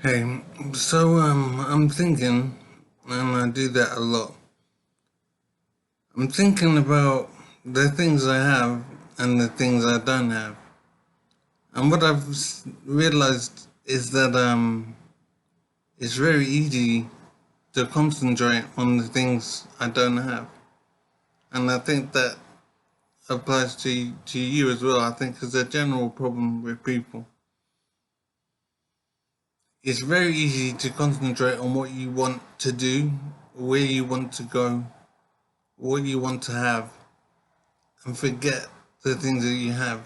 Hey, I'm thinking, and I do that a lot. I'm thinking about the things I have and the things I don't have. And what I've realized is that it's very easy to concentrate on the things I don't have. And I think that applies to you as well. I think it's a general problem with people. It's very easy to concentrate on what you want to do, where you want to go, what you want to have, and forget the things that you have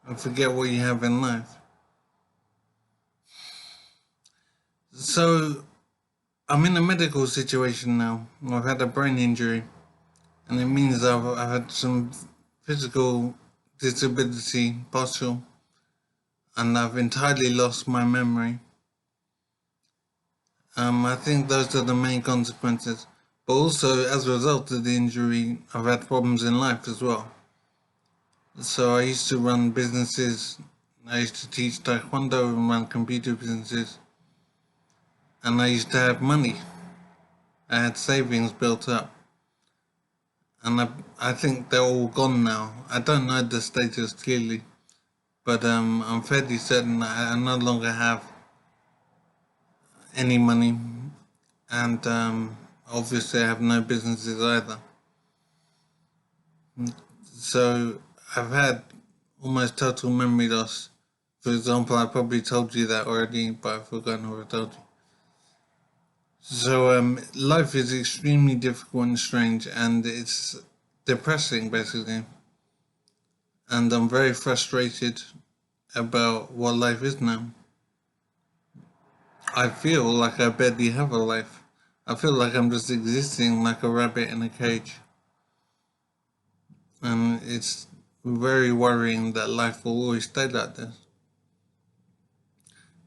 and forget what you have in life. So I'm in a medical situation now. I've had a brain injury, and it means I've had some physical disability, partial, and I've entirely lost my memory. I think those are the main consequences. But also, as a result of the injury, I've had problems in life as well. So I used to run businesses. I used to teach taekwondo and run computer businesses. And I used to have money. I had savings built up. And I think they're all gone now. I don't know the status clearly, but I'm fairly certain that I no longer have any money. And obviously, I have no businesses either. So I've had almost total memory loss. For example, I probably told you that already, but I've forgotten what I told you. So life is extremely difficult and strange, and it's depressing basically. And I'm very frustrated about what life is now. I feel like I barely have a life. I feel like I'm just existing like a rabbit in a cage, and it's very worrying that life will always stay like this.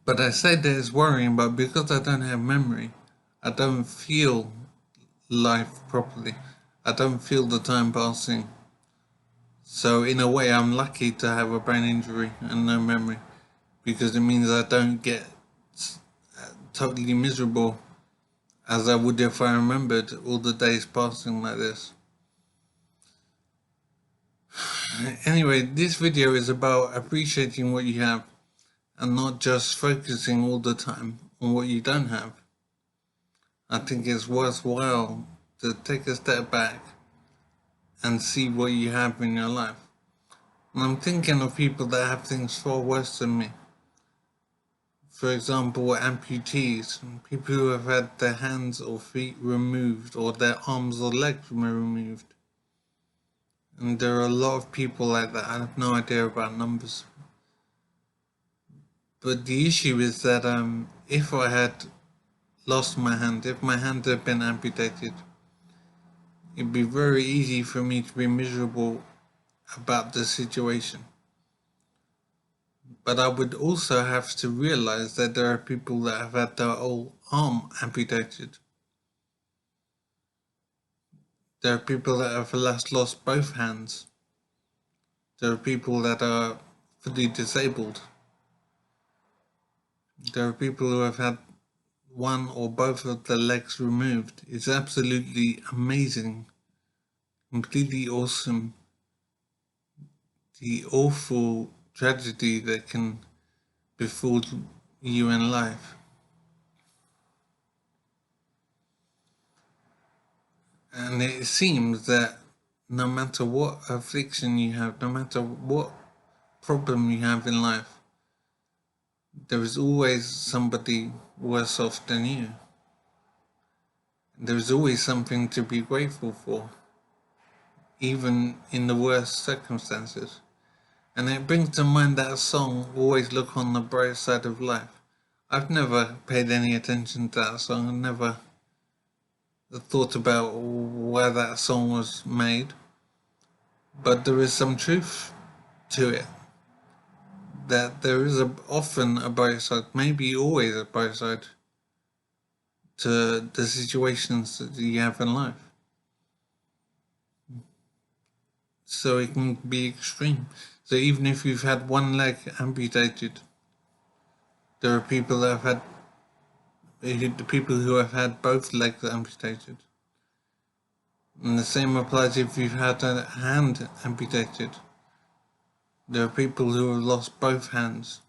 But I say that it's worrying, but because I don't have memory, I don't feel life properly. I don't feel the time passing. So in a way, I'm lucky to have a brain injury and no memory because it means I don't get totally miserable as I would if I remembered all the days passing like this. Anyway, this video is about appreciating what you have and not just focusing all the time on what you don't have. I think it's worthwhile to take a step back and see what you have in your life. And I'm thinking of people that have things far worse than me. For example, amputees, people who have had their hands or feet removed or their arms or legs removed. And there are a lot of people like that. I have no idea about numbers. But the issue is that if I had lost my hand, if my hand had been amputated, it'd be very easy for me to be miserable about the situation. But I would also have to realize that there are people that have had their whole arm amputated. There are people that have lost both hands. There are people that are fully disabled. There are people who have had one or both of the legs removed. It's absolutely amazing, completely awesome. The awful tragedy that can befall you in life. And it seems that no matter what affliction you have, no matter what problem you have in life, there is always somebody worse off than you. There is always something to be grateful for, even in the worst circumstances. And it brings to mind that song, Always Look on the Bright Side of Life. I've never paid any attention to that song. I've never thought about why that song was made. But there is some truth to it. That there is often a bright side, maybe always a bright side, to the situations that you have in life. So it can be extreme. So even if you've had one leg amputated, there are people that have had the people who have had both legs amputated. And the same applies if you've had a hand amputated. There are people who have lost both hands.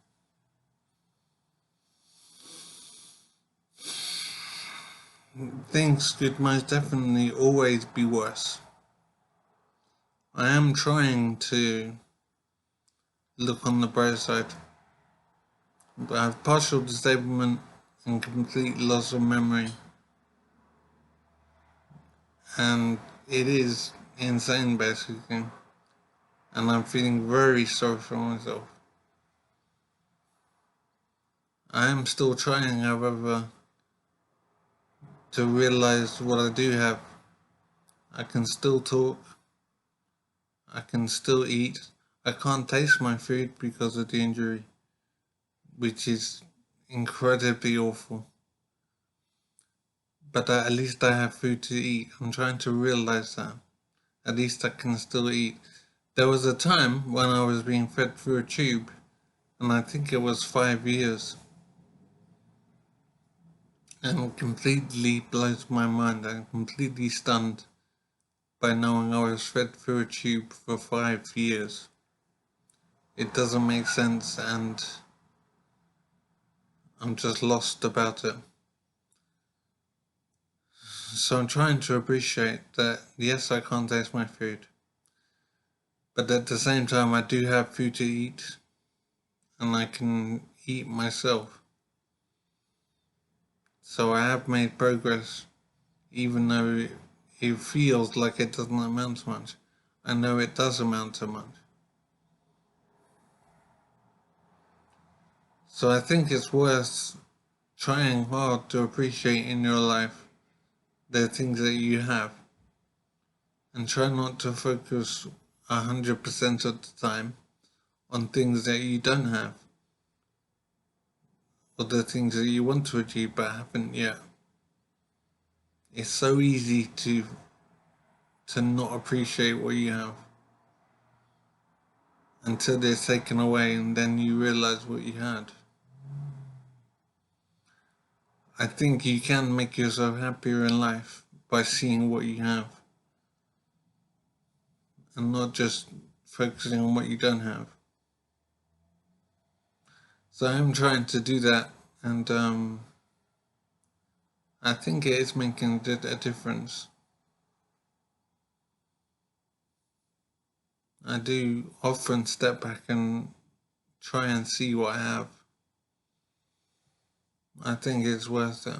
Things could most definitely always be worse. I am trying to look on the bright side, but I have partial disablement and complete loss of memory. And it is insane, basically. And I'm feeling very sorry for myself. I am still trying, however, to realize what I do have. I can still talk. I can still eat. I can't taste my food because of the injury, which is incredibly awful. But at least I have food to eat. I'm trying to realize that. At least I can still eat. There was a time when I was being fed through a tube, and I think it was 5 years. And it completely blows my mind. I'm completely stunned by knowing I was fed through a tube for 5 years. It doesn't make sense, and I'm just lost about it. So I'm trying to appreciate that, yes, I can't taste my food, but at the same time I do have food to eat, and I can eat myself. So I have made progress, even though it feels like it doesn't amount to much. I know it does amount to much. So I think it's worth trying hard to appreciate in your life the things that you have, and try not to focus 100% of the time on things that you don't have, or the things that you want to achieve but haven't yet. It's so easy to not appreciate what you have until it's taken away, and then you realize what you had. I think you can make yourself happier in life by seeing what you have and not just focusing on what you don't have. So I'm trying to do that, and I think it is making a difference. I do often step back and try and see what I have. I think it's worth it.